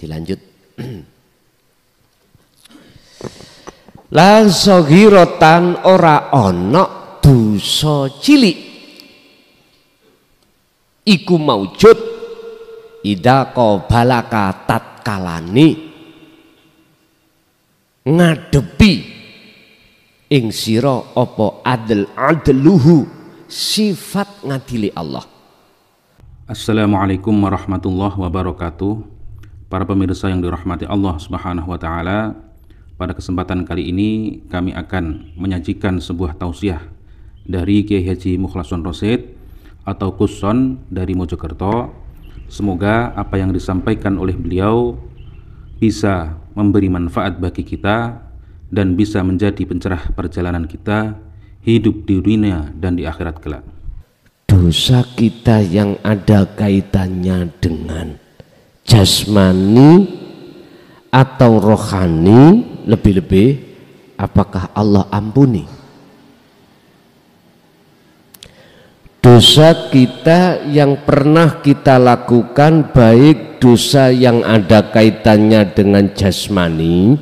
Dilanjut. La saghiratan ora ana dosa cilik iku maujud ida qabalaka tatkalane ngadepi ing sira apa adluhu sifat ngadili Allah. Assalamualaikum warahmatullahi wabarakatuh. Para pemirsa yang dirahmati Allah Subhanahu wa taala, pada kesempatan kali ini kami akan menyajikan sebuah tausiah dari Kiai Haji Mukhlason Rosyid atau Kuson dari Mojokerto. Semoga apa yang disampaikan oleh beliau bisa memberi manfaat bagi kita dan bisa menjadi pencerah perjalanan kita hidup di dunia dan di akhirat kelak. Dosa kita yang ada kaitannya dengan jasmani atau rohani, lebih-lebih apakah Allah ampuni? Dosa kita yang pernah kita lakukan, baik dosa yang ada kaitannya dengan jasmani,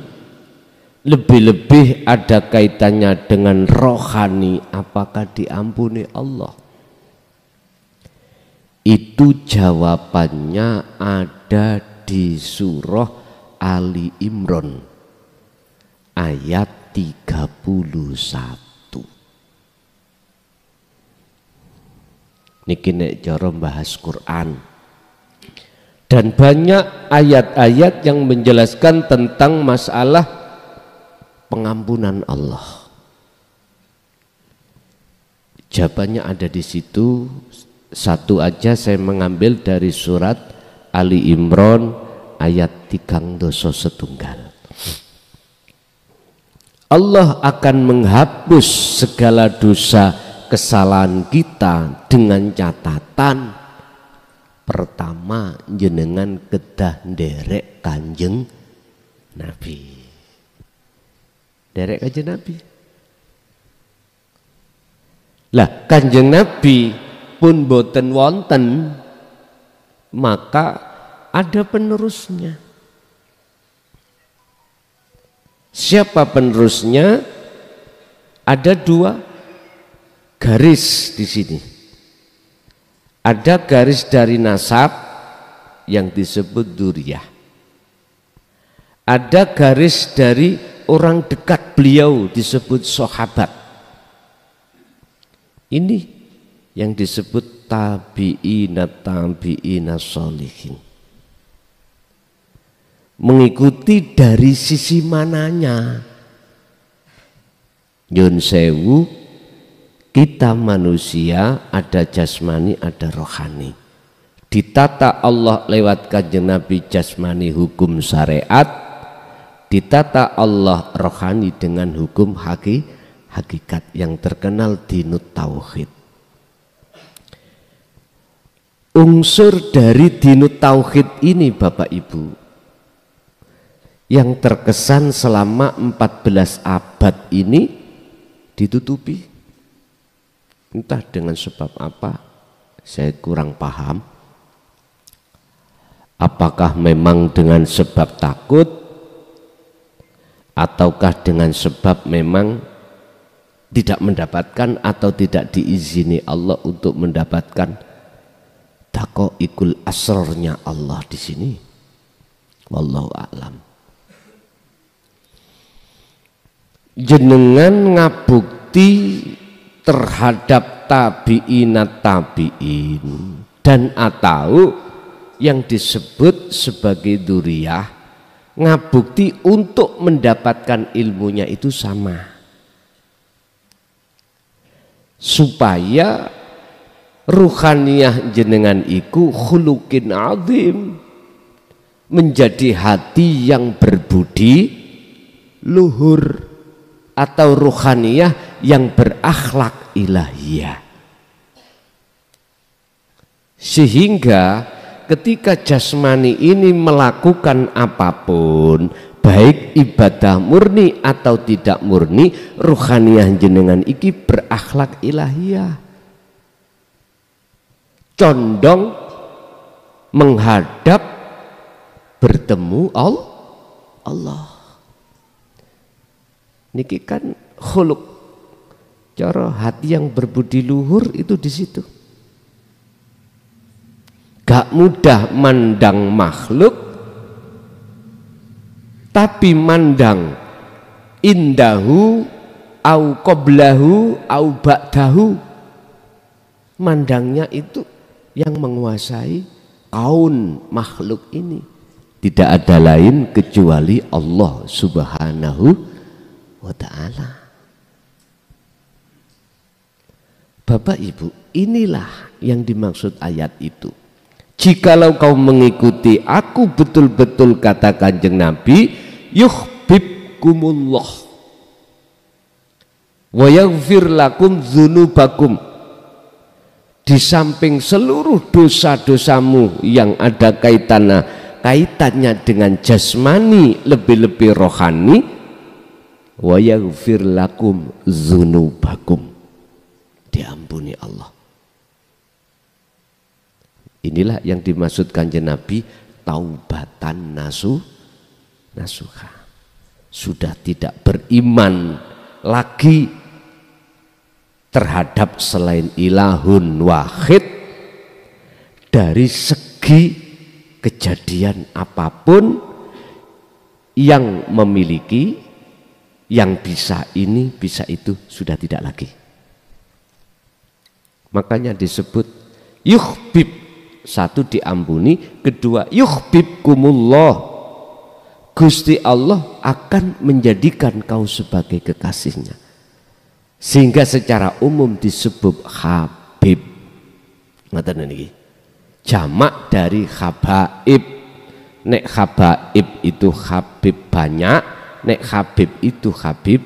lebih-lebih ada kaitannya dengan rohani, apakah diampuni Allah? Itu jawabannya ada di surah Ali Imran ayat 31. Niki nek cara bahas Quran. Dan banyak ayat-ayat yang menjelaskan tentang masalah pengampunan Allah. Jawabannya ada di situ. Satu aja saya mengambil dari surat Ali Imran ayat 31. Allah akan menghapus segala dosa kesalahan kita dengan catatan pertama jenengan kedah nderek Kanjeng Nabi. Nderek Kanjeng Nabi. Lah Kanjeng Nabi pun boten wonten, maka ada penerusnya. Siapa penerusnya? Ada dua garis di sini. Ada garis dari nasab yang disebut dzurriyyah. Ada garis dari orang dekat beliau disebut sahabat. Ini yang disebut tabi'ina sholihin. Mengikuti dari sisi mananya. Nyun sewu, kita manusia ada jasmani, ada rohani. Ditata Allah lewat Kanjeng Nabi jasmani hukum syariat, ditata Allah rohani dengan hukum hakikat yang terkenal dinut tauhid. Unsur dari dinut tauhid ini Bapak Ibu yang terkesan selama 14 abad ini ditutupi. Entah dengan sebab apa, saya kurang paham. Apakah memang dengan sebab takut ataukah dengan sebab memang tidak mendapatkan atau tidak diizini Allah untuk mendapatkan daqaiqul asrarnya Allah di sini. Wallahu a'lam. Jenengan ngabukti terhadap tabi'in dan atau yang disebut sebagai dzurriyyah, ngabukti untuk mendapatkan ilmunya itu sama, supaya ruhaniyah jenengan iku khuluqin azim, menjadi hati yang berbudi luhur atau ruhaniyah yang berakhlak ilahiyah. Sehingga ketika jasmani ini melakukan apapun, baik ibadah murni atau tidak murni, ruhaniyah jenengan iki berakhlak ilahiyah, condong menghadap bertemu Allah. Niki kan khuluk, cara hati yang berbudi luhur itu di situ. Gak mudah mandang makhluk, tapi mandang indahu au qoblahu au ba'dahu, mandangnya itu yang menguasai kaun makhluk ini. Tidak ada lain kecuali Allah Subhanahu wa ta'ala. Bapak Ibu, inilah yang dimaksud ayat itu. Jikalau kau mengikuti aku betul-betul, kata Kanjeng Nabi, yuhibbukumullah wa yaghfir lakum dzunubakum. Di samping seluruh dosa-dosamu yang ada kaitannya dengan jasmani, lebih-lebih rohani, wa yaghfir lakum dzunubakum, diampuni Allah. Inilah yang dimaksud Kanjeng Nabi taubatan nasuha. Sudah tidak beriman lagi terhadap selain ilahun wahid dari segi kejadian apapun yang memiliki, yang bisa ini, bisa itu, sudah tidak lagi. Makanya disebut yuhbib, satu diampuni, kedua yuhbibkumullah, Gusti Allah akan menjadikan kau sebagai kekasihnya. Sehingga secara umum disebut Habib. Ngaten niki. Jamak dari habaib. Nek habaib itu Habib banyak, nek Habib itu Habib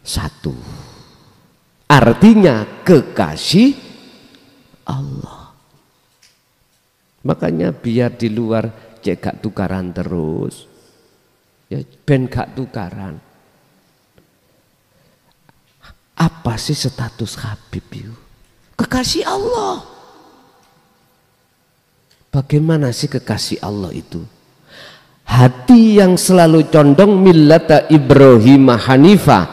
satu. Artinya kekasih Allah. Makanya biar di luar cek gak tukaran terus. Ya ben gak tukaran. Apa sih status Habib itu? Kekasih Allah. Bagaimana sih kekasih Allah itu? Hati yang selalu condong millata Ibrahim Hanifah,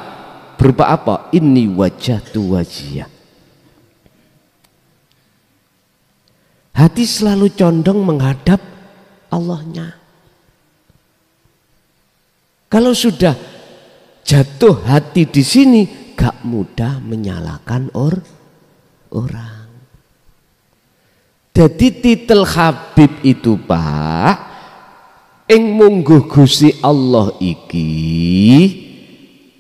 berupa apa? Inni wajhatu wajhiyah. Hati selalu condong menghadap Allahnya. Kalau sudah jatuh hati di sini, gak mudah menyalahkan orang. Jadi titel Habib itu Pak, ing mungguh Gusti Allah iki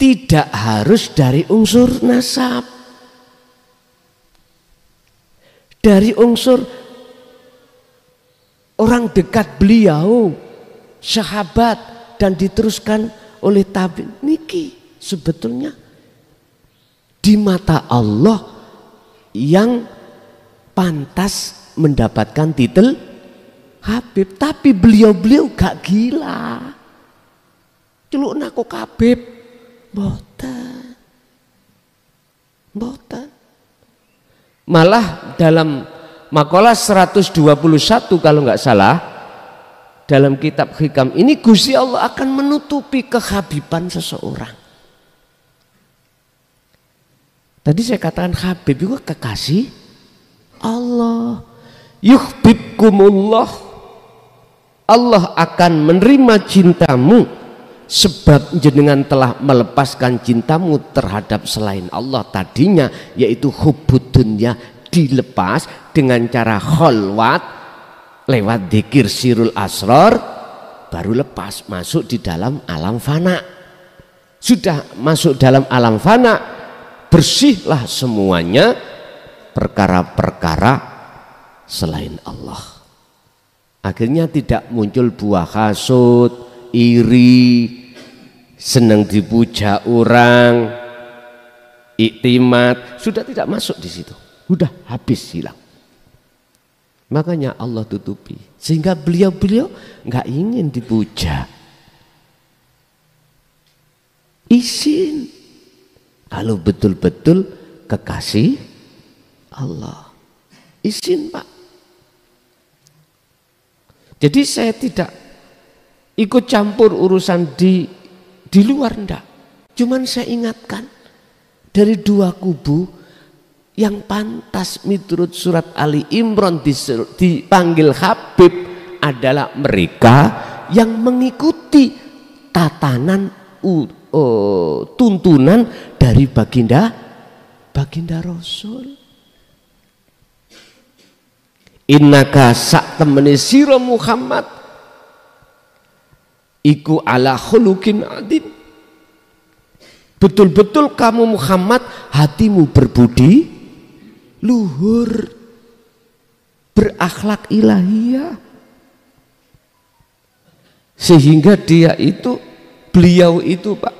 tidak harus dari unsur nasab, dari unsur orang dekat beliau, sahabat, dan diteruskan oleh tabi'in. Niki sebetulnya di mata Allah yang pantas mendapatkan titel Habib, tapi beliau-beliau gak gila. Celuk naku Habib, mboten. Malah dalam makalah 121 kalau nggak salah dalam kitab Hikam ini, Gusti Allah akan menutupi kehabiban seseorang. Tadi saya katakan Habib itu kekasih Allah. Yuhibbukumullah, Allah akan menerima cintamu sebab jenengan telah melepaskan cintamu terhadap selain Allah tadinya, yaitu hubbud dunya, dilepas dengan cara kholwat lewat dzikir sirul asrar, baru lepas masuk di dalam alam fana. Sudah masuk dalam alam fana, bersihlah semuanya perkara-perkara selain Allah. Akhirnya tidak muncul buah hasud, iri, senang dipuja orang, iktimat, sudah tidak masuk di situ. Sudah habis, hilang. Makanya Allah tutupi, sehingga beliau-beliau nggak ingin dipuja. Izin kalau betul-betul kekasih Allah, izin Pak. Jadi saya tidak ikut campur urusan di luar, ndak. Cuman saya ingatkan, dari dua kubu yang pantas miturut surat Ali Imran dipanggil Habib adalah mereka yang mengikuti tatanan tuntunan dari baginda Rasul. Innaka sak temene sira Muhammad iku ala khuluqin adim. Betul-betul kamu Muhammad hatimu berbudi luhur, berakhlak ilahiyah, sehingga beliau itu Pak,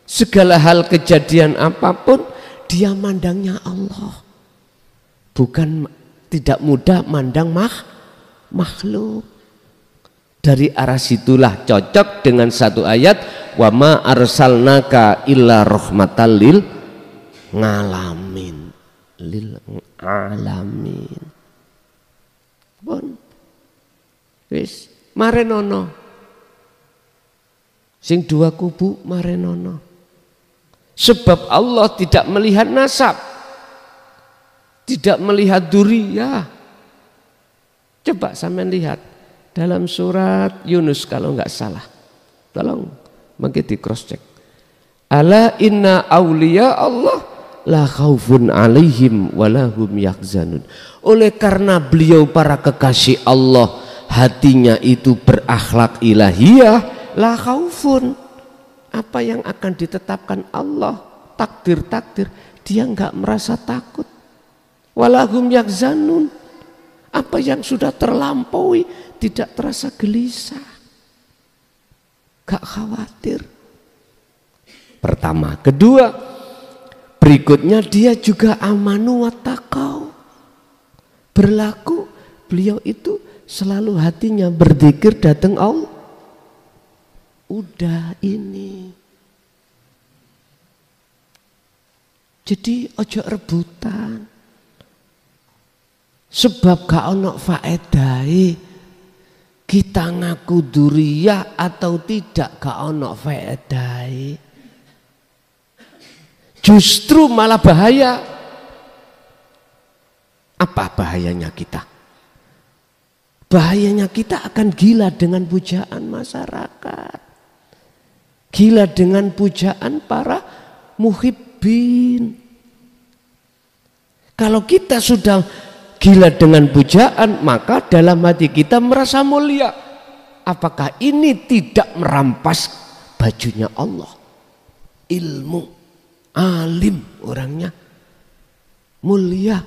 segala hal kejadian apapun dia mandangnya Allah, bukan tidak mudah mandang makhluk. Dari arah situlah cocok dengan satu ayat, wa ma arsalnaka illa rahmatal lil alamin. Bon. Wis marenono. Sing dua kubu marenono. Sebab Allah tidak melihat nasab, tidak melihat duriyah. Coba sampean lihat dalam surat Yunus kalau nggak salah, tolong mungkin di cross check. Ala inna auliya Allah la khaufun alaihim walahum yahzanun. Oleh karena beliau para kekasih Allah hatinya itu berakhlak ilahiyah, la khaufun, apa yang akan ditetapkan Allah, takdir-takdir, dia nggak merasa takut. Walahum yahzanun, apa yang sudah terlampaui tidak terasa gelisah, gak khawatir. Pertama, kedua, berikutnya dia juga amanu wa taqau. Berlaku beliau itu selalu hatinya berzikir datang Allah. Udah ini. Jadi ojo rebutan. Sebab gak ono faedahe kita ngaku duriyah atau tidak, gak ono faedahe. Justru malah bahaya. Apa bahayanya kita? Bahayanya kita akan gila dengan pujaan masyarakat, gila dengan pujaan para muhibbin. Kalau kita sudah gila dengan pujaan, maka dalam hati kita merasa mulia. Apakah ini tidak merampas bajunya Allah? Ilmu, alim orangnya, mulia,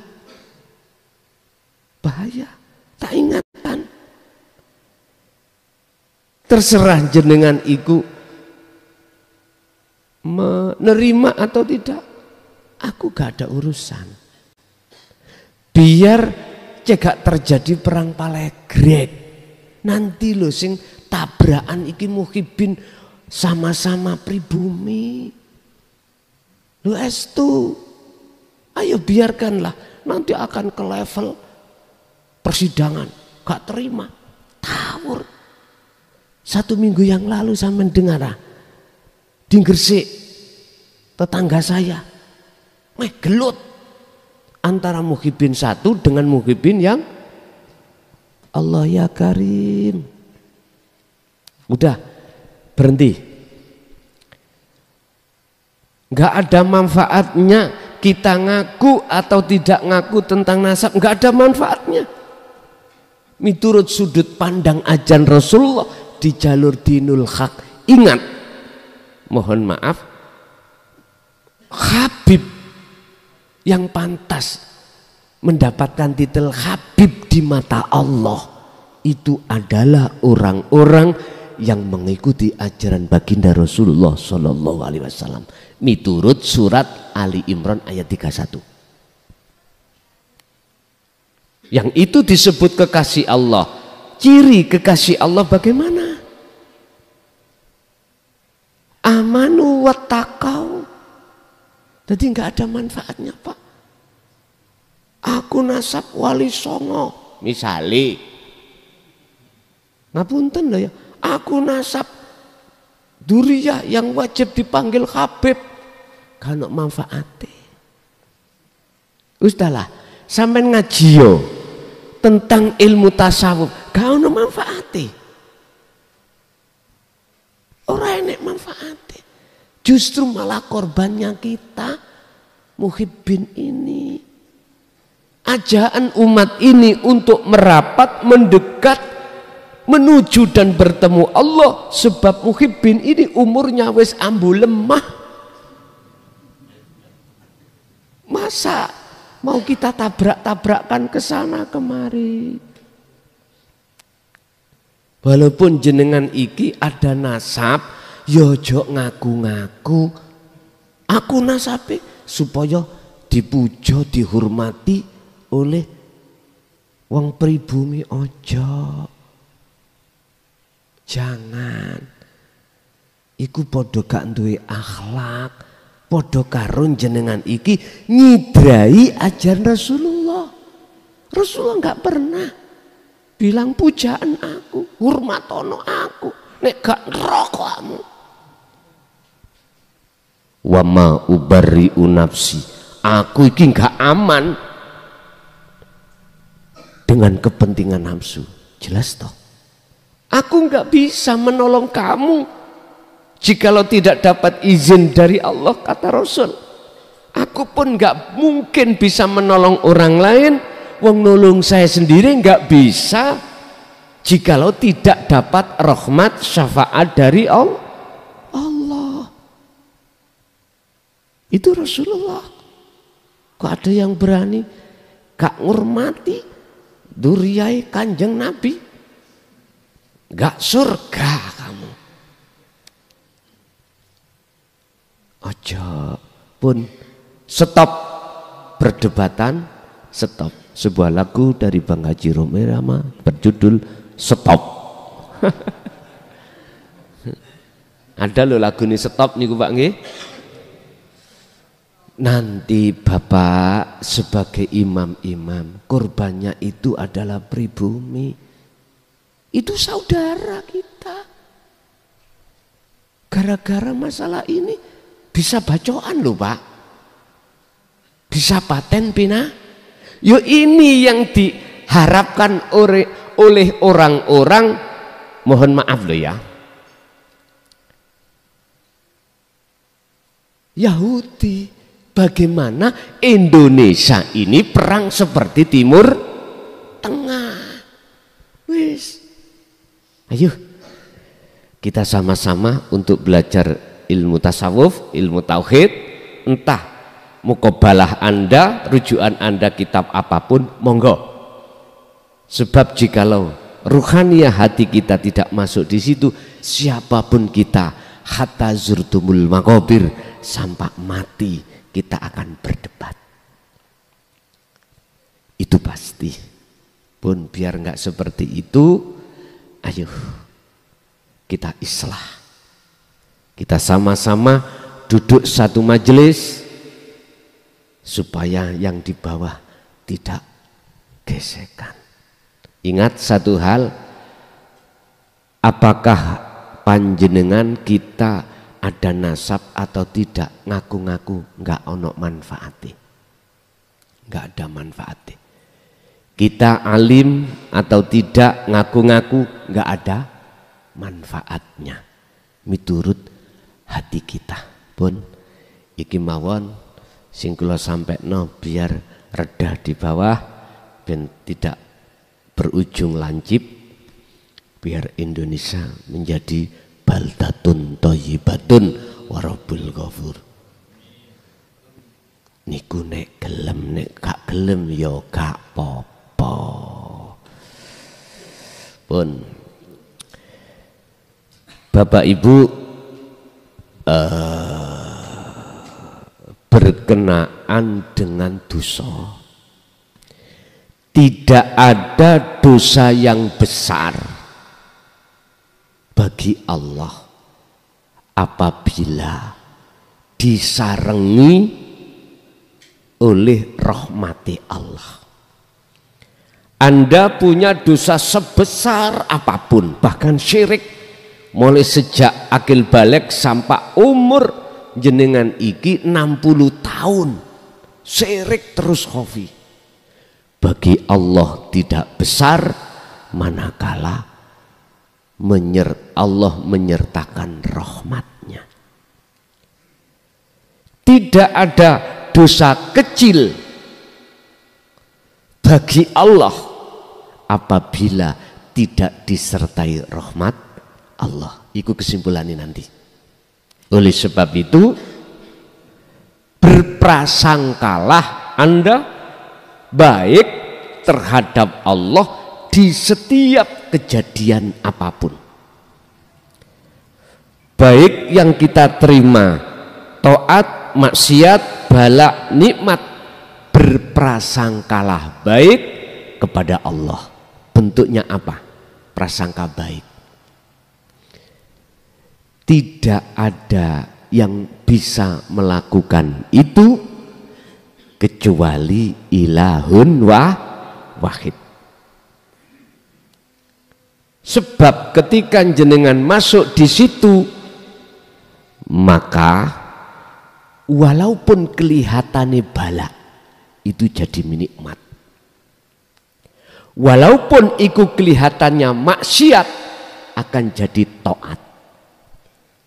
bahaya. Tak ingatan. Terserah jenengan iku menerima atau tidak, aku gak ada urusan. Biar cegak terjadi perang palegrek. Nanti lo sing tabrakan iki muhibbin sama-sama pribumi. Lo estu, ayo biarkanlah, nanti akan ke level persidangan, gak terima, tawur. 1 minggu yang lalu saya mendengar di Gresik tetangga saya, gelut antara muhibbin satu dengan muhibbin yang Allah ya Karim. Udah berhenti. Gak ada manfaatnya kita ngaku atau tidak ngaku tentang nasab, gak ada manfaatnya. Miturut sudut pandang ajan Rasulullah di jalur dinul haq. Ingat, mohon maaf, Habib yang pantas mendapatkan titel Habib di mata Allah itu adalah orang-orang yang mengikuti ajaran baginda Rasulullah Sallallahu Alaihi Wasallam. Miturut surat Ali Imran ayat 31. Yang itu disebut kekasih Allah. Ciri kekasih Allah bagaimana? Amanu wa taqau. Jadi nggak ada manfaatnya Pak. Aku nasab wali songo, misali. Ngapunten loh ya. Aku nasab duriyah yang wajib dipanggil Habib. Kalau manfaatnya. Ustalah, sampai ngaji yo tentang ilmu tasawuf, gak ono manfaatnya. Orang enek manfaatnya. Justru malah korbannya kita muhibbin ini. Ajaan umat ini untuk merapat, mendekat, menuju dan bertemu Allah. Sebab muhibbin ini umurnya wis ambu lemah. Masa mau kita tabrak-tabrakan ke sana kemari? Walaupun jenengan iki ada nasab, yojo ngaku-ngaku. Aku nasabe supaya dipuja, dihormati oleh wong pribumi. Ojo, jangan. Iku podo gak duwe akhlak. Podo karun jenengan iki nyidrai ajaran Rasulullah. Rasulullah nggak pernah bilang pujaan aku, hormatono aku, nek gak rokokmu. Wa ma ubarri'u nafsi. Aku iki nggak aman dengan kepentingan nafsu. Jelas toh? Aku nggak bisa menolong kamu jikalau tidak dapat izin dari Allah, kata Rasul. Aku pun nggak mungkin bisa menolong orang lain. Wong nolong saya sendiri nggak bisa jikalau tidak dapat rahmat syafaat dari Allah. Itu Rasulullah. Kok ada yang berani gak ngurmati duriyai Kanjeng Nabi? Gak surga kamu. Ojo pun stop perdebatan, stop. Sebuah lagu dari Bang Haji Romai Rama berjudul Stop. Ada loh lagu ini stop niku Pak nggih. Nanti Bapak sebagai imam-imam, korbannya itu adalah pribumi. Itu saudara kita. Gara-gara masalah ini bisa bacoan loh Pak, bisa paten pina. Yo ini yang diharapkan oleh orang-orang, mohon maaf loh ya, Yahudi. Bagaimana Indonesia ini perang seperti Timur Tengah. Wis, ayo kita sama-sama untuk belajar ilmu tasawuf, ilmu tauhid. Entah mukobalah Anda, rujukan Anda kitab apapun, monggo. Sebab jikalau ruhaniyah hati kita tidak masuk di situ, siapapun kita, hatta zurtumul makobir, sampai mati kita akan berdebat. Itu pasti. Pun biar nggak seperti itu, ayo kita islah. Kita sama-sama duduk satu majelis supaya yang di bawah tidak gesekan. Ingat satu hal, apakah panjenengan kita ada nasab atau tidak, ngaku-ngaku nggak ono manfaatnya, nggak ada manfaatnya. Kita alim atau tidak, ngaku-ngaku nggak ada manfaatnya. Miturut hati kita pun iki mawon sing kula sampekno biar reda di bawah ben tidak berujung lancip, biar Indonesia menjadi baldatun thayyibatun wa rabbul ghafur. Niku nek gelem, nek gak gelem ya gak apa-apa. Pun Bapak Ibu berkenaan dengan dosa, tidak ada dosa yang besar bagi Allah apabila disarengi oleh rahmati Allah. Anda punya dosa sebesar apapun, bahkan syirik, mulai sejak akil balik sampai umur jenengan iki 60 tahun syirik terus khafi. Bagi Allah tidak besar manakala Allah menyertakan rahmatnya. Tidak ada dosa kecil bagi Allah apabila tidak disertai rahmat Allah. Itu kesimpulannya nanti. Oleh sebab itu berprasangkalah Anda baik terhadap Allah di setiap kejadian apapun. Baik yang kita terima, taat, maksiat, bala, nikmat, berprasangkalah baik kepada Allah. Bentuknya apa? Prasangka baik. Tidak ada yang bisa melakukan itu kecuali ilahun wahid. Sebab ketika jenengan masuk di situ, maka walaupun kelihatannya bala itu jadi nikmat. Walaupun itu kelihatannya maksiat akan jadi taat.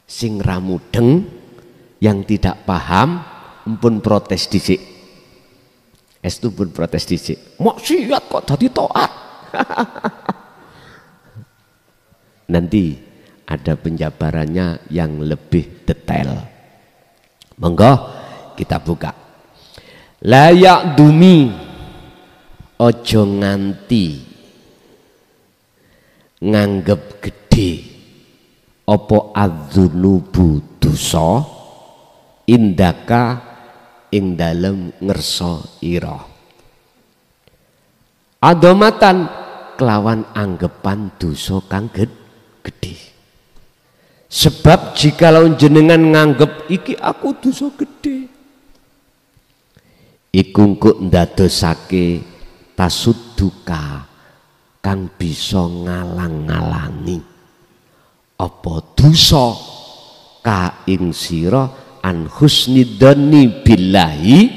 Sing ramudeng yang tidak paham pun protes dhisik. Estu pun protes dhisik. Maksiat kok jadi taat. Nanti ada penjabarannya yang lebih detail. Monggo kita buka. Layak dumi ojo nganti nganggep gede opo adzunubu dosa indaka ing dalem ngerso ira. Adomatan kelawan anggepan dosa kang gede. Sebab jikalau jenengan nganggep iki aku dosa gede, iku engko ndadosake tasudduka kang bisa ngalang-alangi apa dosa ka ing sira an husnidani billahi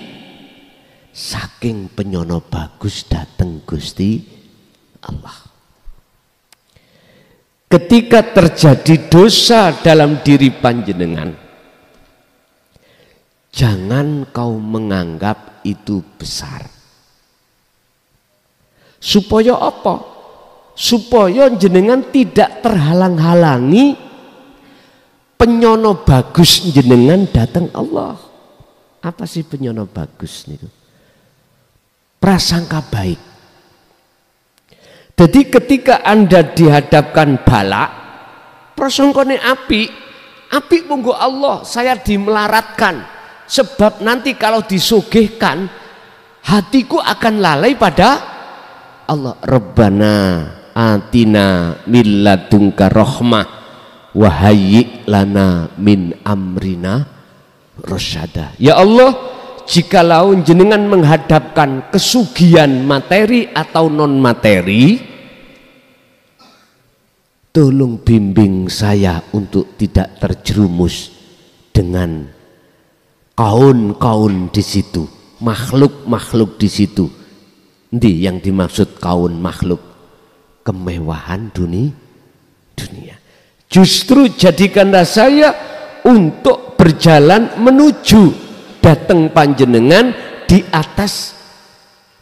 saking penyono bagus dateng Gusti Allah. Ketika terjadi dosa dalam diri panjenengan, jangan kau menganggap itu besar. Supaya apa? Supaya jenengan tidak terhalang-halangi penyono bagus jenengan datang Allah. Apa sih penyono bagus niku? Prasangka baik. Jadi ketika Anda dihadapkan bala, prasangkane api monggo Allah, saya dimelaratkan. Sebab nanti kalau disugihkan, hatiku akan lalai pada Allah. Rabbana atina min ladunka rahmah wa hayyi lana min amrina rasyada. Ya Allah, jikalau jenengan menghadapkan kesugihan materi atau non materi, tolong bimbing saya untuk tidak terjerumus dengan kaun-kaun di situ, makhluk-makhluk di situ. Ndi yang dimaksud kaun makhluk? Kemewahan dunia. Justru jadikanlah saya untuk berjalan menuju datang panjenengan di atas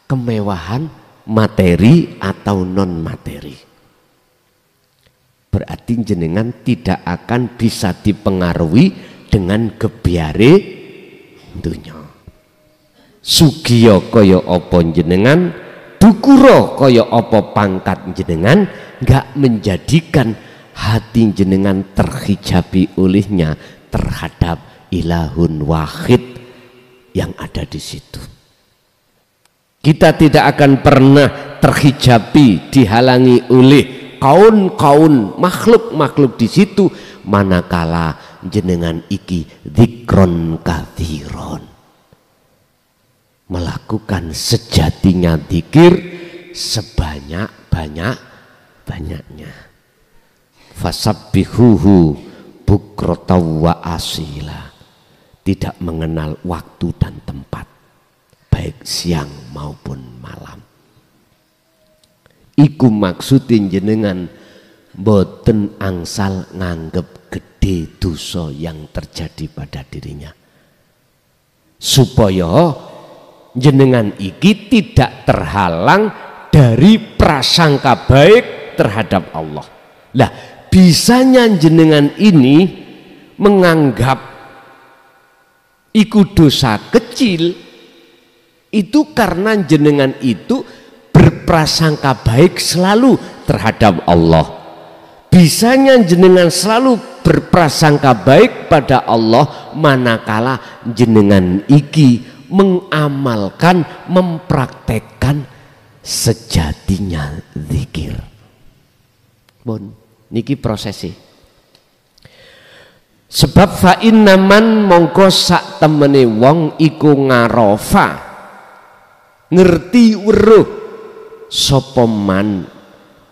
kemewahan materi atau non materi. Berarti jenengan tidak akan bisa dipengaruhi dengan gebyare dunya. Sugiya kaya apa jenengan, dukura kaya apa pangkat jenengan, enggak menjadikan hati jenengan terhijabi olehnya terhadap ilahun wahid yang ada di situ. Kita tidak akan pernah terhijabi, dihalangi oleh kaun-kaun makhluk-makhluk di situ manakala jenengan iki dzikron katsiron, melakukan sejatinya dzikir sebanyak-banyaknya. fasabbihuhu bukrata wa asila, tidak mengenal waktu dan tempat baik siang maupun malam. Iku maksudin jenengan boten angsal nganggep gede dosa yang terjadi pada dirinya, supaya jenengan iki tidak terhalang dari prasangka baik terhadap Allah. Lah, bisanya jenengan ini menganggap iku dosa kecil itu karena jenengan itu berprasangka baik selalu terhadap Allah. Bisanya jenengan selalu berprasangka baik pada Allah manakala jenengan iki mengamalkan, mempraktekkan sejatinya zikir. Bon, niki prosesi. Sebab fa innaman mongko sak temene wong iku ngarofa, ngerti weruh sapa man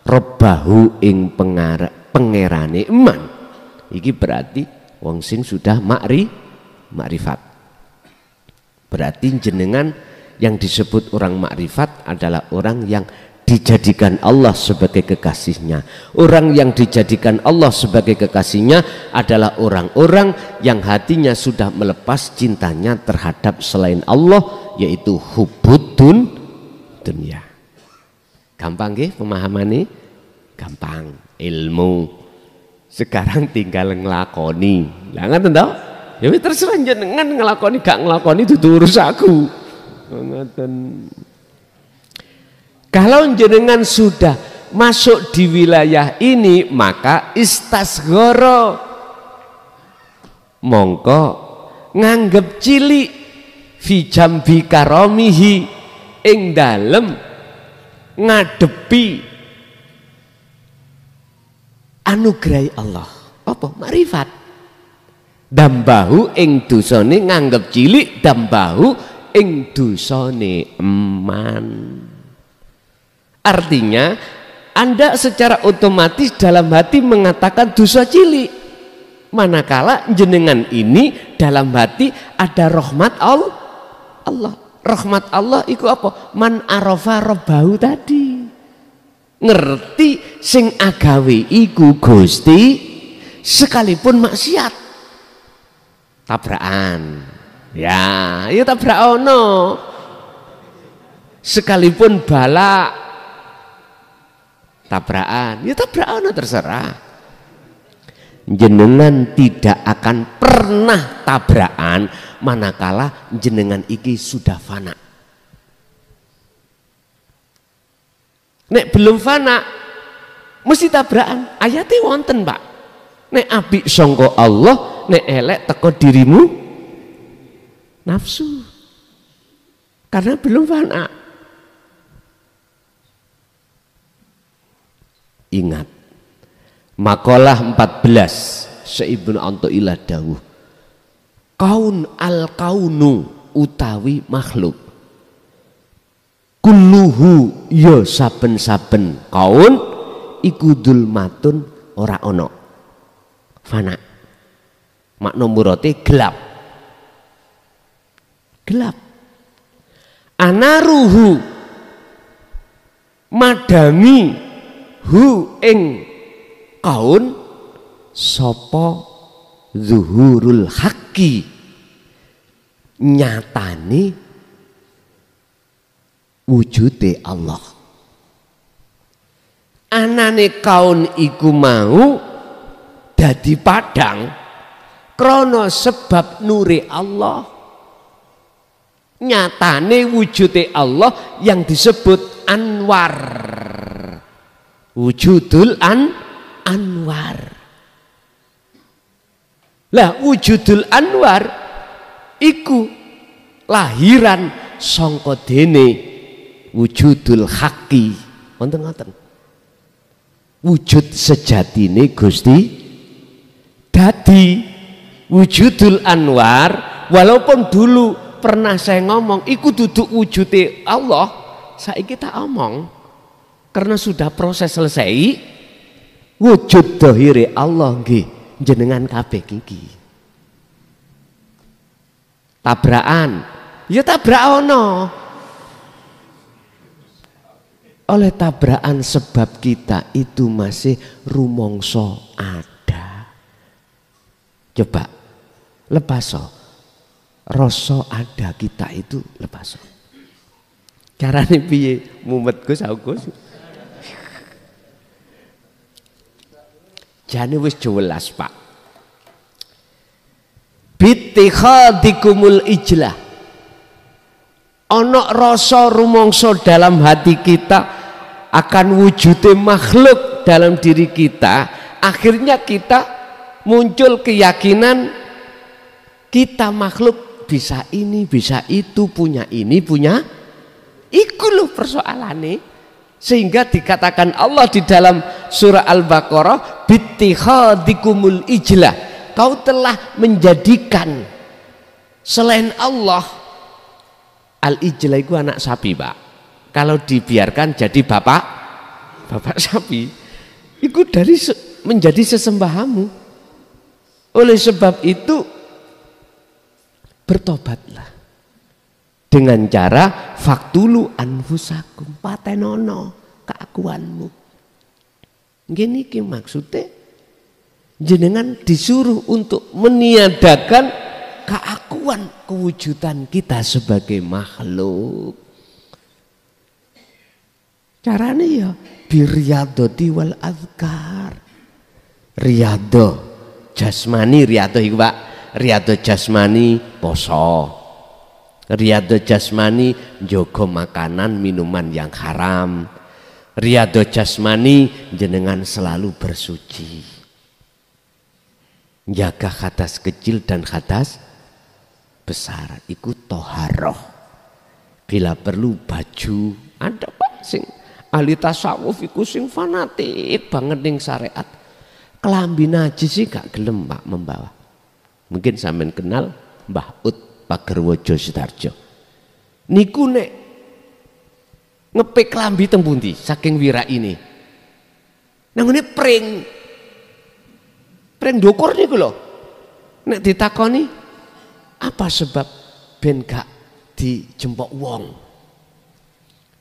robahu ing pangerane iman. Iki berarti wong sing sudah makrifat. Berarti jenengan yang disebut orang makrifat adalah orang yang dijadikan Allah sebagai kekasihnya. Orang yang dijadikan Allah sebagai kekasihnya adalah orang-orang yang hatinya sudah melepas cintanya terhadap selain Allah, yaitu hubbudun dunia. Gampang nggih pemahamannya? Gampang. Ilmu sekarang tinggal ngelakoni. Lah ngoten to? Ya terserah jenengan ngelakoni gak ngelakoni itu urus aku. Ngoten. Kalau jenengan sudah masuk di wilayah ini, maka istasghara, mongko nganggep cilik fi jambi karomihi ing dalem ngadepi anugerah Allah. Apa? Makrifat. Dambahu ing dosane nganggep cilik, dambahu ing dosane eman. Artinya Anda secara otomatis dalam hati mengatakan dosa cilik, manakala jenengan ini dalam hati ada rahmat Allah. Rahmat Allah itu apa? Man arafa rabbahu tadi, ngerti sing agawe iku Gusti sekalipun maksiat. Tabrakan ya, itu tabrak ono, sekalipun balak tabrakan, ya tabrakan terserah. Jenengan tidak akan pernah tabrakan manakala jenengan iki sudah fana. Nek belum fana mesti tabrakan. Ayatnya wonten, Pak. Nek apik sangka Allah, nek elek teko dirimu nafsu. Karena belum fana. Ingat, makalah 14 Syibnu Antoilah dawuh, kaun al kaunu utawi makhluk, kulluhu ya saben-saben kaun iku dzulmatun ora ono, fana. Makna murate gelap. Gelap. Anaruhu madangi hu ing kaun sapa zuhurul haqqi, nyatane wujude Allah. Anane kaun iku mau dadi padang krana sebab nure Allah. Nyatane wujude Allah yang disebut anwar, wujudul anwar. Lah wujudul anwar iku lahiran sangka dene wujudul haqqi. Wonten-wonten. Wujud sejatine Gusti dadi wujudul anwar. Walaupun dulu pernah saya ngomong iku duduk wujude Allah, saiki tak omong karena sudah proses selesai. wujud dohire Allah nggih jenengan kabeh iki. Tabrakan, ya tabrak ono. Oleh tabrakan sebab kita itu masih rumongso ada. Coba lepaso, rasa ada kita itu lepaso. Carane piye? Mumet Gus Agus. Jane wis jelas Pak. Bittikhadikumul ijlah. Ana rasa rumangsa dalam hati kita akan wujudnya makhluk dalam diri kita, akhirnya kita muncul keyakinan kita makhluk bisa ini, bisa itu, punya ini, punya iku lho persoalane. Sehingga dikatakan Allah di dalam surah Al-Baqarah, bittikhadikumul ijlah, kau telah menjadikan selain Allah. Al-ijlah itu anak sapi Pak. Kalau dibiarkan jadi bapak sapi, itu dari menjadi sesembahamu. Oleh sebab itu bertobatlah dengan cara faktulu anfusakum, patenono keakuanmu. Gini ki maksudnya jenengan disuruh untuk meniadakan keakuan kewujudan kita sebagai makhluk. Caranya ya biriyadoti wal azkar. Riyado jasmani, riyado itu Pak, riyado jasmani poso, riyado jasmani njogo makanan minuman yang haram, riyado jasmani jenengan selalu bersuci, jaga hadas kecil dan hadas besar, ikut toharoh. Bila perlu baju, ada Pak sing ahli tasawuf iku sing fanatik banget ning syariat. Kelambi najis sih gak gelem Pak membawa. Mungkin sampean kenal Mbah Ut Pagerwojo Sidarjo. Niku nek ngepek kelambi teng pundi saking wira ini. Nang ngene pring ndukur niku lho. Nek ditakoni apa sebab ben gak dijempok wong,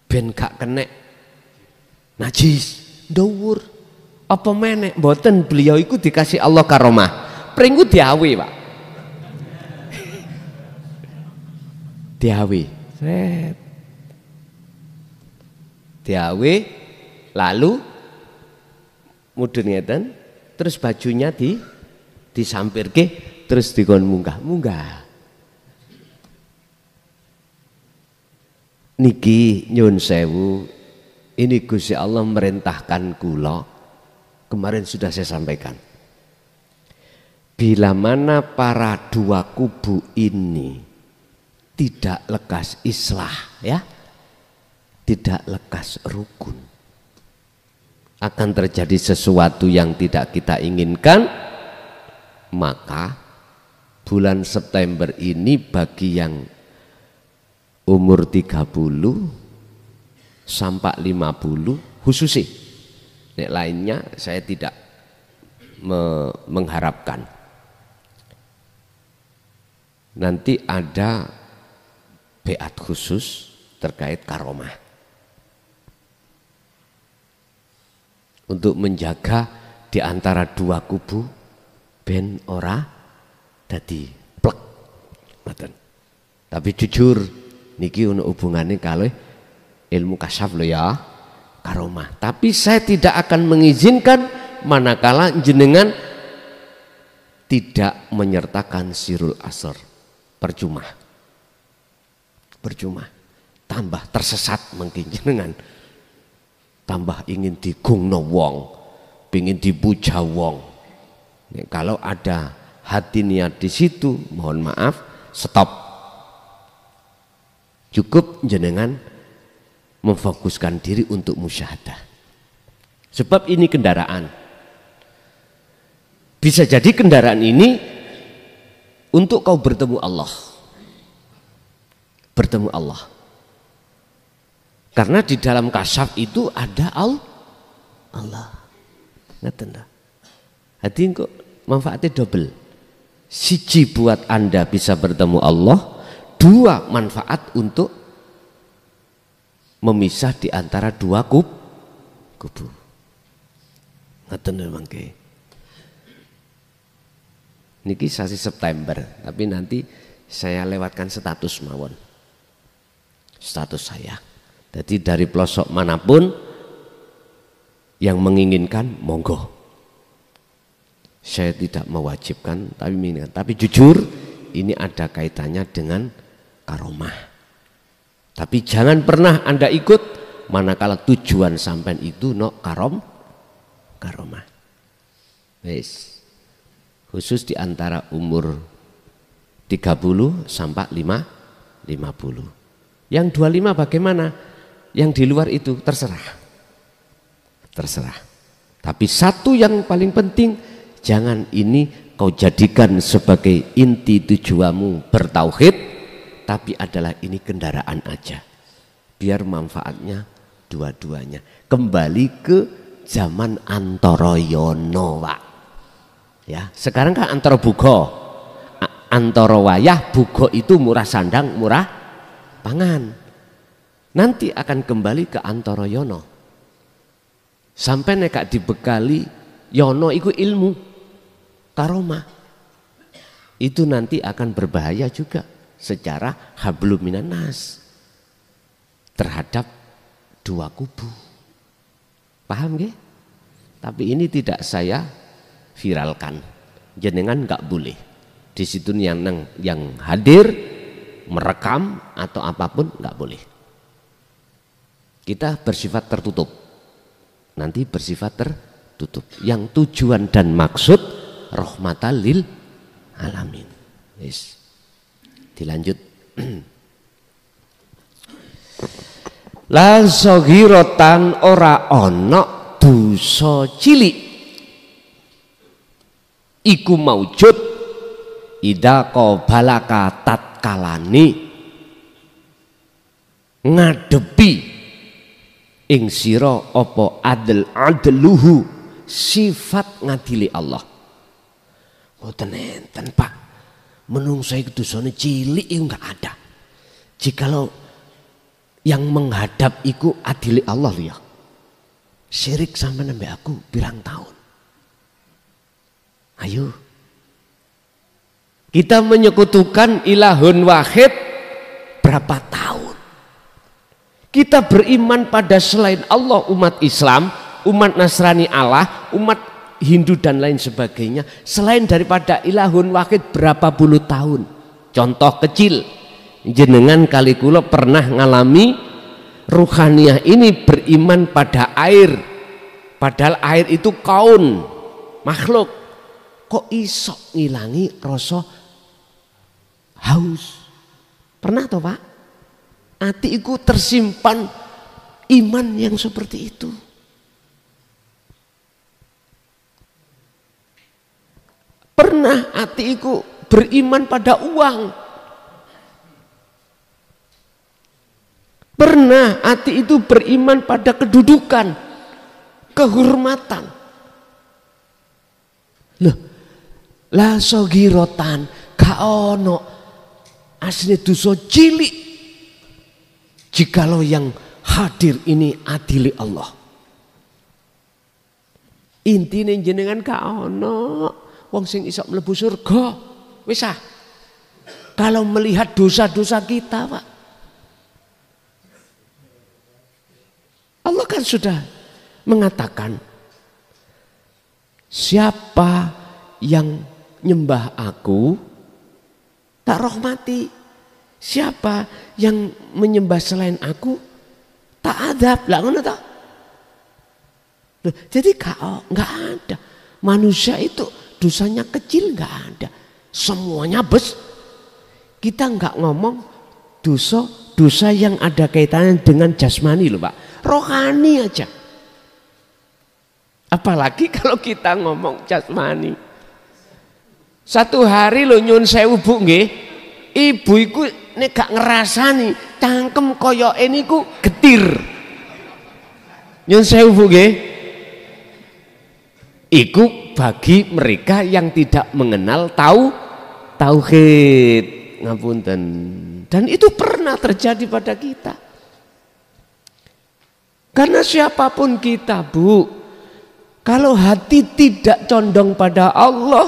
ben gak kenek najis dhuwur apa menek mboten, beliau iku dikasih Allah karomah pringku diawe Pak. Diawe set diawe lalu mudun ngeten terus bajunya disampirke terus dikon munggah niki nyun sewu. Ini Gusti Allah merintahkan kula, kemarin sudah saya sampaikan. Bila mana para dua kubu ini tidak lekas islah, ya, tidak lekas rukun, akan terjadi sesuatu yang tidak kita inginkan. Maka bulan September ini bagi yang umur 30 sampai 50 khususnya, nek lainnya saya tidak mengharapkan. Nanti ada beat khusus terkait karomah untuk menjaga di antara dua kubu ben ora dadi plek. Tapi jujur niki ono hubungannya kalih ilmu kasyaf lo ya, karomah. Tapi saya tidak akan mengizinkan manakala jenengan tidak menyertakan sirul asr. Percuma, tambah tersesat mungkin jenengan, tambah ingin digungno wong, pingin dipuja wong. Kalau ada hati niat di situ, mohon maaf, stop. Cukup jenengan memfokuskan diri untuk musyahadah. Sebab ini kendaraan. Bisa jadi kendaraan ini untuk kau bertemu Allah. Bertemu Allah. Karena di dalam kasyaf itu ada Allah. Ngeten lho. Hati kok manfaatnya double. Siji buat Anda bisa bertemu Allah, dua manfaat untuk memisah di antara dua kubu. Ngeten lho mangke. Niki sasi September, tapi nanti saya lewatkan status mawon. Status saya. Jadi dari pelosok manapun yang menginginkan monggo. Saya tidak mewajibkan tapi menginginkan. Tapi jujur ini ada kaitannya dengan karomah. Tapi jangan pernah Anda ikut manakala tujuan sampean itu karomah. Wes. Khusus di antara umur 30 sampai 50. Yang 25 bagaimana? Yang di luar itu terserah. Tapi satu yang paling penting, jangan ini kau jadikan sebagai inti tujuanmu bertauhid, tapi adalah ini kendaraan aja. Biar manfaatnya dua-duanya. Kembali ke zaman antara yono, Pak. Ya, sekarang kan antara bugo, antara wayah, bugo itu murah sandang, murah pangan. Nanti akan kembali ke antara yono. Sampai nekak dibekali yono itu ilmu karomah. Itu nanti akan berbahaya juga secara hablum minan nas terhadap dua kubu. Paham nggih? Tapi ini tidak saya viralkan. Jenengan nggak boleh. Di situ yang hadir merekam atau apapun nggak boleh. Kita bersifat tertutup. Nanti bersifat tertutup. Yang tujuan dan maksud rahmatan lil alamin. Yes. Dilanjut. La saghiratan ora ana dosa cilik iku maujud ida qabalaka tatkalane ngadepi ing sira apa adluhu sifat ngadili Allah. Mboten enten, Pak. Menungso iku dosane cilik iku enggak ada. Jikalau yang menghadap iku adili Allah ya. Syirik sama nembe aku pirang tahun. Ayo. Kita menyekutukan ilahun wahid berapa tahun? Kita beriman pada selain Allah, umat Islam, umat Nasrani Allah, umat Hindu dan lain sebagainya, selain daripada ilahun wahid berapa puluh tahun. Contoh kecil, jenengan kali kula pernah ngalami ruhaniyah ini beriman pada air, padahal air itu kaun makhluk. Kok iso ngilangi rasa haus? Pernah toh, Pak? Ati iku tersimpan iman yang seperti itu. Pernah ati iku beriman pada uang. Pernah hati itu beriman pada kedudukan, kehormatan. Loh, la sogirotan kaono asli dosa cilik. Jikalau yang hadir ini adili Allah. Intine jenengan kaono wong sing iso mlebu surga. Wis ah. Kalau melihat dosa-dosa kita, Pak. Allah kan sudah mengatakan, siapa yang nyembah aku tak rahmati, siapa yang menyembah selain aku tak adab. Lah ngono ta? Jadi nggak ada manusia itu dosanya kecil, nggak ada, semuanya bes. Kita nggak ngomong dosa yang ada kaitannya dengan jasmani loh, Pak, rohani aja. Apalagi kalau kita ngomong jasmani. Satu hari lo nyun sewu Bu nggih, ibu iku nek gak ngerasani cangkem koyoke niku getir. Nyun sewu Bu nggih. Iku bagi mereka yang tidak mengenal tauhid. Ngapunten. Dan itu pernah terjadi pada kita. Karena siapapun kita, Bu, kalau hati tidak condong pada Allah,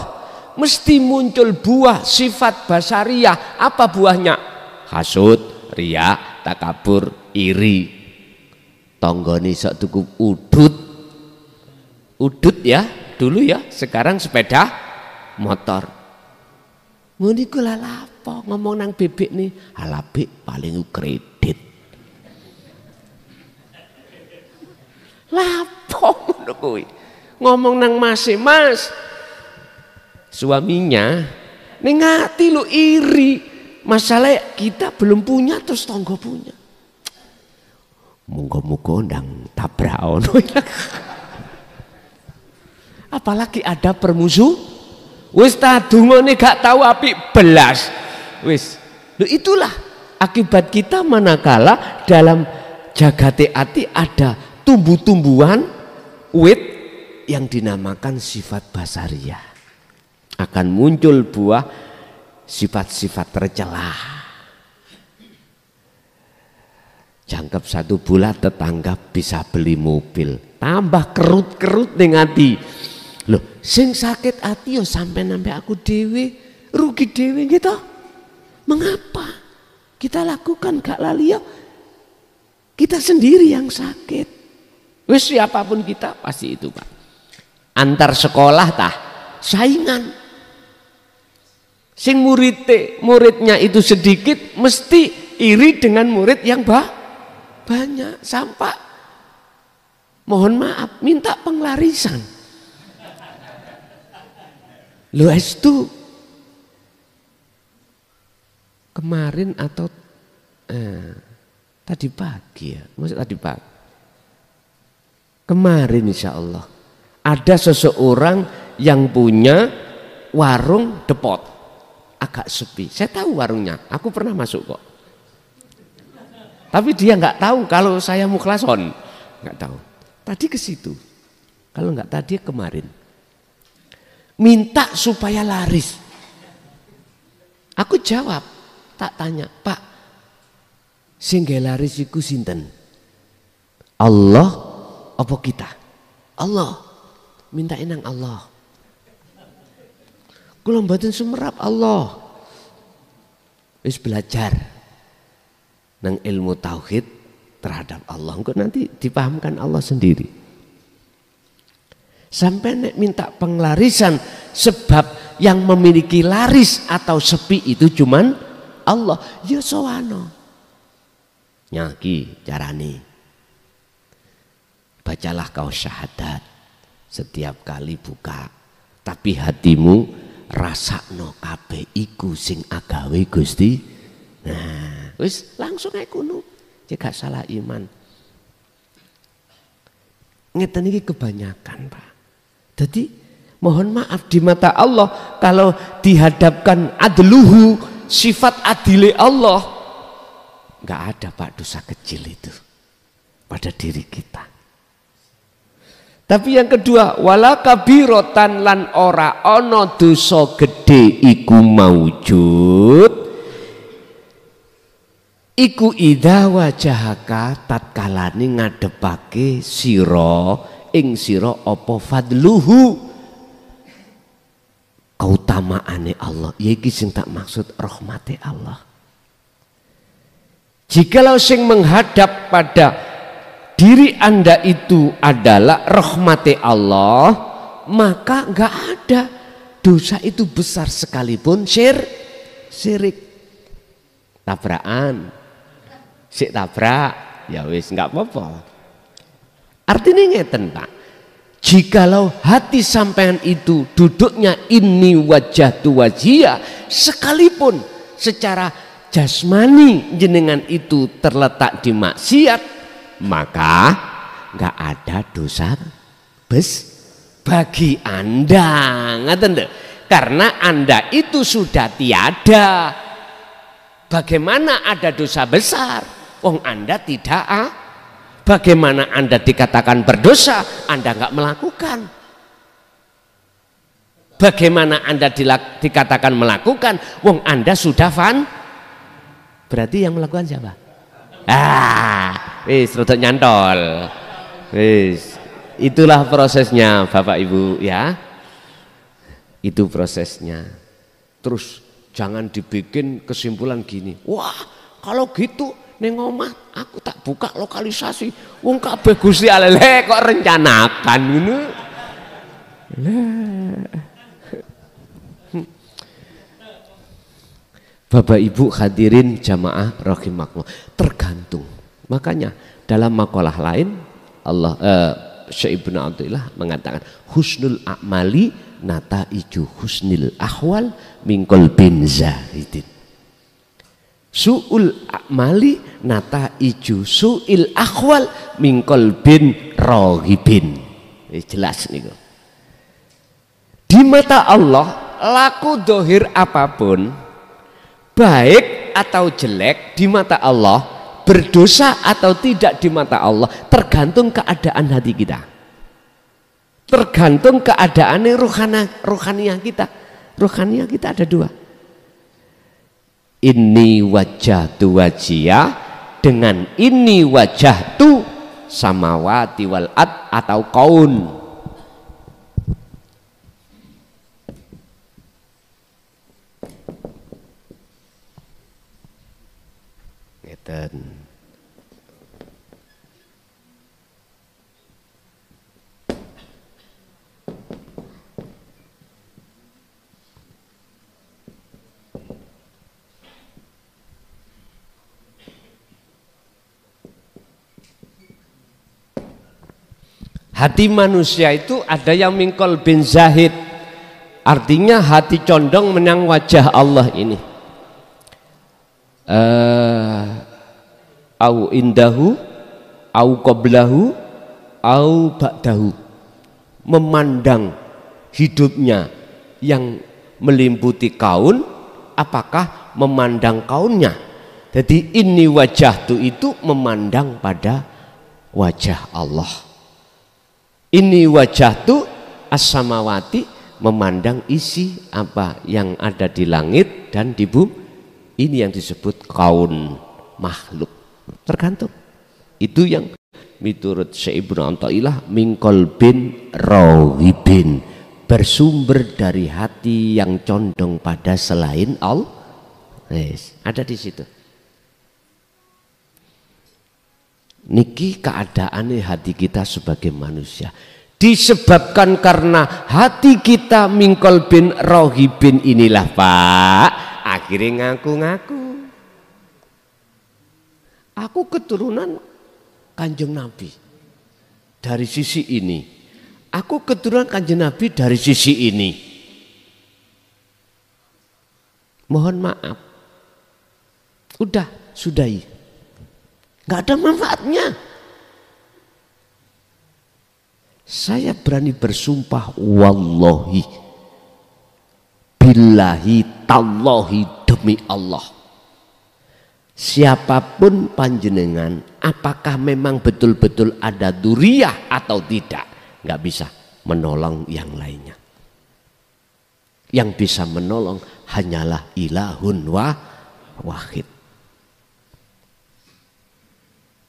mesti muncul buah sifat basariyah. Apa buahnya? Hasud, riya, takabur, iri. Tonggoni sok tuku udut ya, dulu ya, sekarang sepeda motor. Ngene iku lha lapo ngomong nang bebek nih, halabek paling kredit. Lapo ngono kuwi. Ngomong nang Mas, suaminya ning ati lu iri. Masalah kita belum punya terus tonggo punya. Muga-muga ndang tabrak ono. Apalagi ada permusuh, wis tadungane gak tahu apik belas, wis. Loh itulah akibat kita manakala dalam jagate ati ada tumbuh-tumbuhan wit yang dinamakan sifat basariyah. Akan muncul buah sifat-sifat tercela. Jangkep 1 bulan tetangga bisa beli mobil, tambah kerut-kerut ning ati. Loh, sing sakit hati yo sampai nampe aku dewe, rugi dewe gitu. Mengapa? Kita lakukan gak lali yo. Kita sendiri yang sakit. Wis siapapun kita pasti itu, Pak. Antar sekolah tah saingan. Sing muridnya itu sedikit mesti iri dengan murid yang banyak. Sampai mohon maaf minta penglarisan. Lu itu kemarin atau tadi pagi ya, maksud tadi pagi. Kemarin insya Allah ada seseorang yang punya warung depot agak sepi. Saya tahu warungnya, aku pernah masuk kok. Tapi dia nggak tahu kalau saya mukhlason, nggak tahu. Tadi ke situ, kalau nggak tadi kemarin. Minta supaya laris. Aku jawab, tak tanya, Pak, sing laris iku sinten? Allah apa kita? Allah. Mintain nang Allah. Kula mboten sumerap Allah. Wis belajar nang ilmu tauhid terhadap Allah. Engko nanti dipahamkan Allah sendiri. Sampai nek minta penglarisan, sebab yang memiliki laris atau sepi itu cuman Allah. Ya sowano. Nyaki carane. Bacalah kau syahadat setiap kali buka, tapi hatimu rasakno kabeh iku sing agawe Gusti. Nah, wis langsung ae kuno. Jika salah iman. Ngeten iki kebanyakan, Pak. Jadi mohon maaf di mata Allah kalau dihadapkan adluhu, sifat adile Allah, nggak ada, Pak, dosa kecil itu pada diri kita. Tapi yang kedua, wala kabirotan lan ora ono dosa gede iku maujud iku idza wajahaka tatkalane ngadepake sira ing sira apa fadluhu kautamaane Allah. Ya iki sing tak maksud rahmate Allah. Jikalau sing menghadap pada diri Anda itu adalah rahmati Allah, maka enggak ada dosa itu besar sekalipun syirik. Tabrakan, sik tabrak, ya wis enggak apa-apa. Artinya ngeten, Pak. Jikalau hati sampean itu duduknya ini wajah tu wajia, sekalipun secara jasmani jenengan itu terletak di maksiat, maka nggak ada dosa bagi Anda, ngaten deh. Karena Anda itu sudah tiada. Bagaimana ada dosa besar? Wong Anda tidak Bagaimana Anda dikatakan berdosa? Anda nggak melakukan. Bagaimana Anda dikatakan melakukan? Wong Anda sudah berarti yang melakukan siapa? Wis rodok nyantol. Wis, itulah prosesnya Bapak Ibu ya. Itu prosesnya. Terus jangan dibikin kesimpulan gini. Wah, kalau gitu ning omah aku tak buka lokalisasi. Wong kabeh Gusti Allah kok rencanakan ngono. Bapak Ibu hadirin jamaah rahimakumullah, tergantung. Makanya dalam makalah lain Syekh Ibnu Athaillah mengatakan husnul a'mali nataiju husnil ahwal min qalbin zahidin. Su'ul a'mali nataiju su'il ahwal min qalbin raghibin. Jelas niku. Di mata Allah laku dohir apapun, baik atau jelek di mata Allah, berdosa atau tidak di mata Allah, tergantung keadaan hati kita, tergantung keadaan rohaniah kita. Rohaniah kita ada dua. Inni wajjahtu wajhiya dengan inni wajjahtu samawati wal ard atau kaun. Hati manusia itu ada yang mingkol bin zahid, artinya hati condong menang wajah Allah ini. Au indahu, au qablahu, au ba'dahu. Memandang hidupnya yang meliputi kaun, apakah memandang kaunnya? Jadi ini wajah itu memandang pada wajah Allah. Ini wajah tu as-samawati memandang isi apa yang ada di langit dan di bumi. Ini yang disebut kaun makhluk. Tergantung. Itu yang menurut Syekh Ibnu Athaillah min qalbin raghibin, bersumber dari hati yang condong pada selain Allah. Yes, ada di situ. Niki keadaannya hati kita sebagai manusia disebabkan karena hati kita mingkol bin rohibin inilah Pak, akhirnya ngaku-ngaku aku keturunan Kanjeng Nabi dari sisi ini, aku keturunan Kanjeng Nabi dari sisi ini. Mohon maaf, udah sudahi, nggak ada manfaatnya. Saya berani bersumpah wallahi billahi tallahi demi Allah, siapapun panjenengan, apakah memang betul-betul ada duriyah atau tidak, nggak bisa menolong yang lainnya. Yang bisa menolong hanyalah ilahun wahid.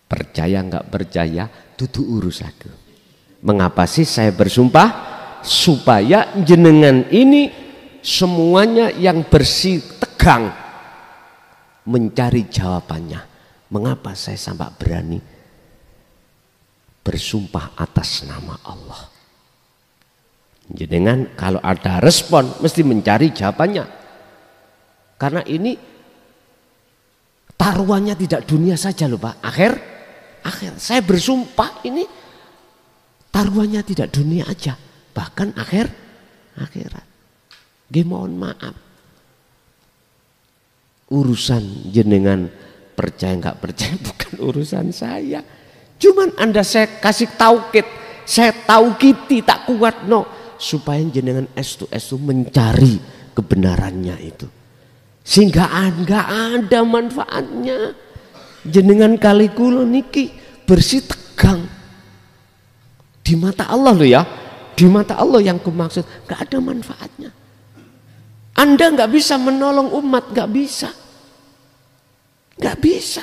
Percaya nggak percaya, tutu urus aku. Mengapa sih saya bersumpah? Supaya jenengan ini semuanya yang bersih tegang mencari jawabannya. Mengapa saya sampai berani bersumpah atas nama Allah? Jenengan kalau ada respon mesti mencari jawabannya. Karena ini taruhannya tidak dunia saja loh Pak. Akhir saya bersumpah ini taruhannya tidak dunia aja, bahkan akhirat. Mohon maaf, urusan jenengan percaya nggak percaya bukan urusan saya. Cuman Anda saya kasih taukid, saya taukiti tak kuat no, supaya jenengan estu mencari kebenarannya itu, sehingga nggak ada manfaatnya. Jenengan kali kulo niki bersih tegang di mata Allah loh ya. Di mata Allah yang kumaksud nggak ada manfaatnya. Anda nggak bisa menolong umat, nggak bisa. Nggak bisa.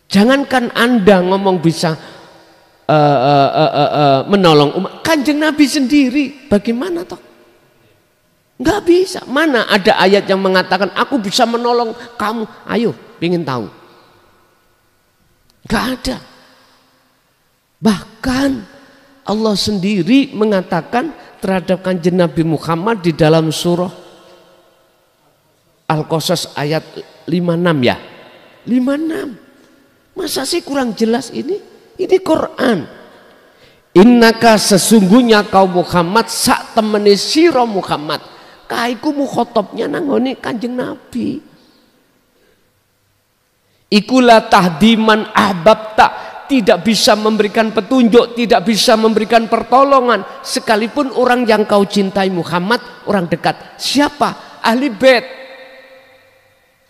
Jangankan Anda ngomong bisa menolong umat, Kanjeng Nabi sendiri bagaimana toh? Nggak bisa. Mana ada ayat yang mengatakan aku bisa menolong kamu? Ayo, ingin tahu? Nggak ada. Bahkan Allah sendiri mengatakan terhadap Kanjeng Nabi Muhammad di dalam surah Al-Qasas ayat 56 ya. 56. Masa sih kurang jelas ini? Ini Quran. Innaka sesungguhnya kau Muhammad sak temene sira Muhammad. Kaiku mukhotobnya nanggone Kanjeng Nabi. Ikulah tahdiman ahbabta, tidak bisa memberikan petunjuk, tidak bisa memberikan pertolongan sekalipun orang yang kau cintai Muhammad, orang dekat. Siapa? Ahli bait.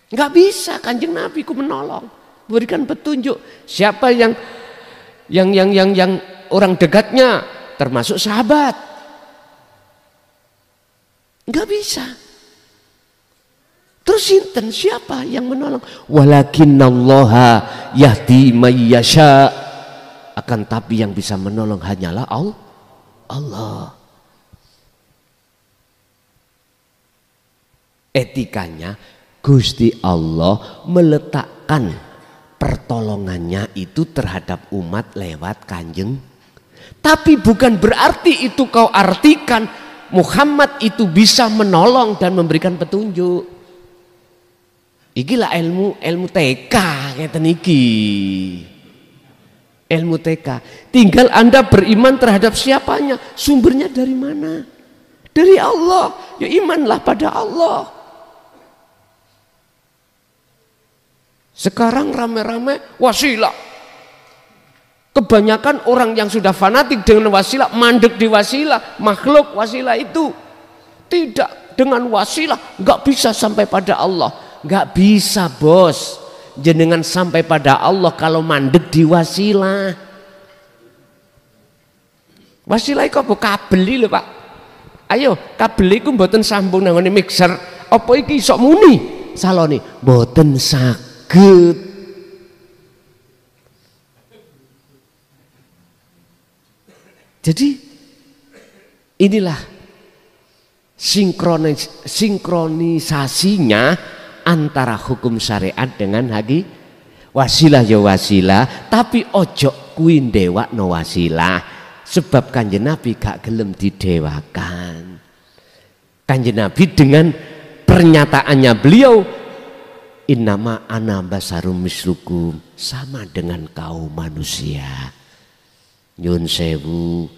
Enggak bisa Kanjeng Nabi ku menolong, berikan petunjuk. Siapa yang orang dekatnya termasuk sahabat. Enggak bisa. Terus sinten siapa yang menolong? Walakinnallaha yahdi may yasha. Akan tapi yang bisa menolong hanyalah Allah. Etikanya Gusti Allah meletakkan pertolongannya itu terhadap umat lewat Kanjeng. Tapi bukan berarti itu kau artikan Muhammad itu bisa menolong dan memberikan petunjuk. Ikilah ilmu TK ngeten iki. Ilmu TK. Tinggal Anda beriman terhadap siapanya. Sumbernya dari mana? Dari Allah. Ya imanlah pada Allah. Sekarang rame-rame wasilah. Kebanyakan orang yang sudah fanatik dengan wasilah, mandek di wasilah, makhluk wasilah itu. Tidak, dengan wasilah nggak bisa sampai pada Allah. Nggak bisa bos, jenengan sampai pada Allah kalau mandek di wasilah. Wasilah itu apa? Kabel lho Pak. Ayo, kabel itu mboten sambung nang mixer. Apa iki sok muni? Salone mboten saged. Jadi inilah sinkronisasinya antara hukum syariat dengan wasilah ya wasilah, tapi ojo kuwi ndewakno wasilah, sebab Kanjeng Nabi gak gelem didewakan. Kanjeng Nabi dengan pernyataannya beliau, innama ana basarum mislukum, sama dengan kaum manusia. Nyun sewu,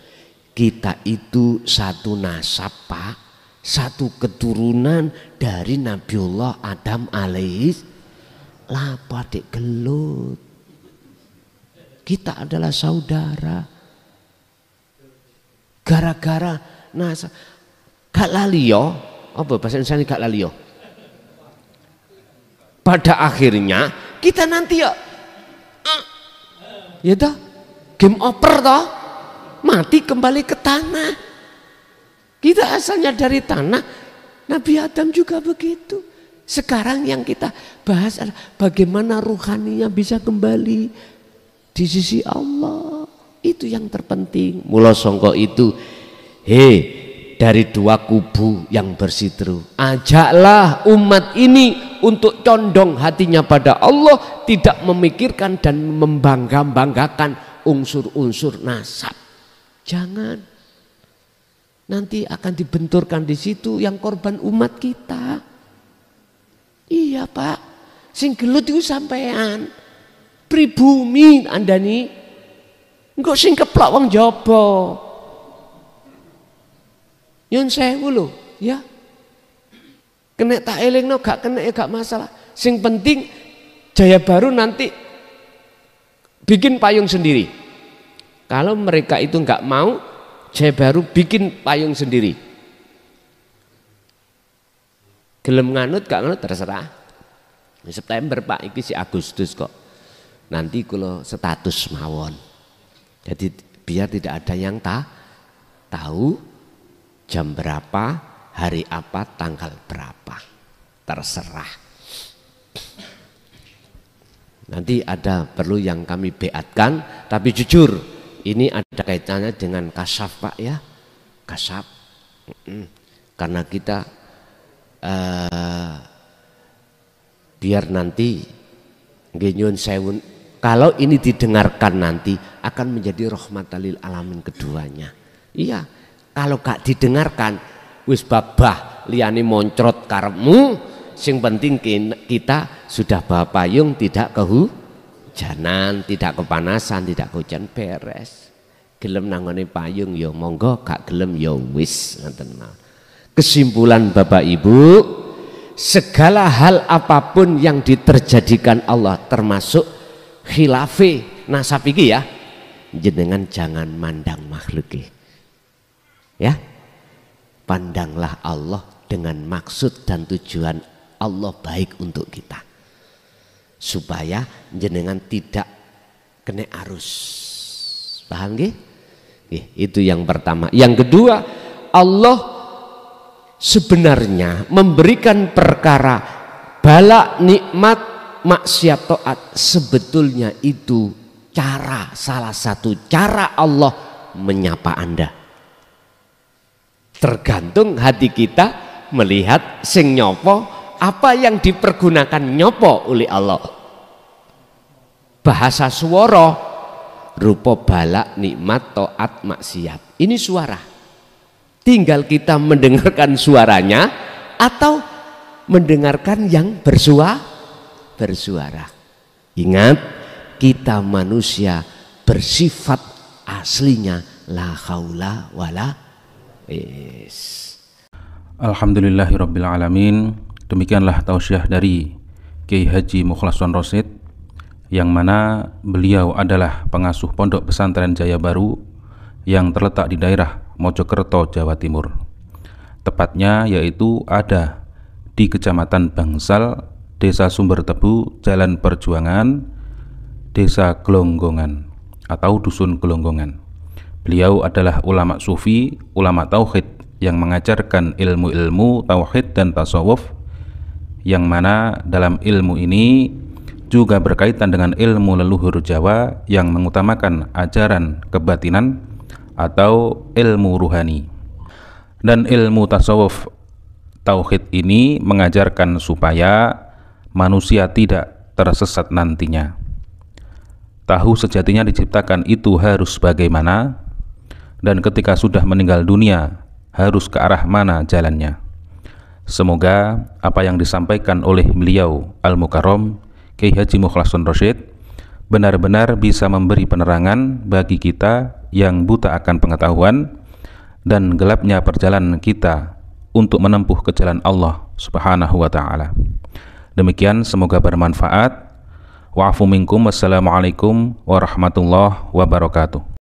kita itu satu nasab Pak, satu keturunan dari Nabiullah Adam alaihis lapa dek gelut. Kita adalah saudara. Gara-gara nasab gak laliyo, apa bahasa Indonesia gak laliyo? Pada akhirnya kita nanti ya toh, game over toh, mati kembali ke tanah. Kita asalnya dari tanah, Nabi Adam juga begitu. Sekarang yang kita bahas adalah bagaimana ruhaninya bisa kembali di sisi Allah. Itu yang terpenting. Mula sangka itu, dari dua kubu yang berseteru, ajaklah umat ini untuk condong hatinya pada Allah, tidak memikirkan dan membanggakan unsur-unsur nasab. Jangan. Nanti akan dibenturkan di situ yang korban umat kita. Iya Pak, sing gelut itu sampean. Pribumi Anda nih, engkau sing keplak wong jaba. Nyun sewu lho, ya. Kena tak elingno gak kena ya gak masalah. Sing penting Jaya Baru nanti bikin payung sendiri. Kalau mereka itu nggak mau, Jaya Baru bikin payung sendiri. Gelem nganut gak nganut terserah. September Pak, ini si Agustus kok. Nanti kalau status mawon. Jadi biar tidak ada yang tahu jam berapa, hari apa, tanggal berapa, terserah. Nanti ada perlu yang kami beatkan, tapi jujur ini ada kaitannya dengan kasaf Pak ya, kasaf. Karena kita biar nanti nyun sewun, kalau ini didengarkan nanti akan menjadi rahmatan lil alamin keduanya. Iya, kalau gak didengarkan wis babah liyane moncrot karepmu, sing penting kita sudah bawa payung, tidak kehujanan, tidak kepanasan, tidak hujan, beres. Gelem nangone payung ya monggo, gak gelem ya wis. Kesimpulan Bapak Ibu, segala hal apapun yang diterjadikan Allah termasuk khilafi nasab iki ya, jenengan jangan mandang makhluk ya, pandanglah Allah dengan maksud dan tujuan Allah baik untuk kita, supaya jenengan tidak kena arus. Paham nggih? Itu yang pertama. Yang kedua, Allah sebenarnya memberikan perkara bala, nikmat, maksiat, taat, sebetulnya itu cara, salah satu cara Allah menyapa Anda. Tergantung hati kita melihat sing nyopo, apa yang dipergunakan nyopo oleh Allah. Bahasa swara rupa bala, nikmat, taat, maksiat. Ini suara. Tinggal kita mendengarkan suaranya atau mendengarkan yang bersuara. Ingat, kita manusia bersifat aslinya la haula wala. Alhamdulillahirabbil alamin. Demikianlah tausiah dari Kiai Haji Mukhlason Rosyid, yang mana beliau adalah pengasuh Pondok Pesantren Jaya Baru yang terletak di daerah Mojokerto, Jawa Timur. Tepatnya yaitu ada di Kecamatan Bangsal, Desa Sumber Tebu, Jalan Perjuangan, Desa Gelonggongan atau Dusun Gelonggongan. Beliau adalah ulama sufi, ulama tauhid yang mengajarkan ilmu-ilmu tauhid dan tasawuf, yang mana dalam ilmu ini juga berkaitan dengan ilmu leluhur Jawa yang mengutamakan ajaran kebatinan atau ilmu ruhani. Dan ilmu tasawuf tauhid ini mengajarkan supaya manusia tidak tersesat nantinya. Tahu sejatinya diciptakan itu harus bagaimana, dan ketika sudah meninggal dunia harus ke arah mana jalannya. Semoga apa yang disampaikan oleh beliau Al-Mukarram Kiai Haji Mukhlason Rosyid benar-benar bisa memberi penerangan bagi kita yang buta akan pengetahuan dan gelapnya perjalanan kita untuk menempuh ke jalan Allah Subhanahu wa ta'ala. Demikian, semoga bermanfaat. Wa'afu minkum. Wassalamualaikum warahmatullahi wabarakatuh.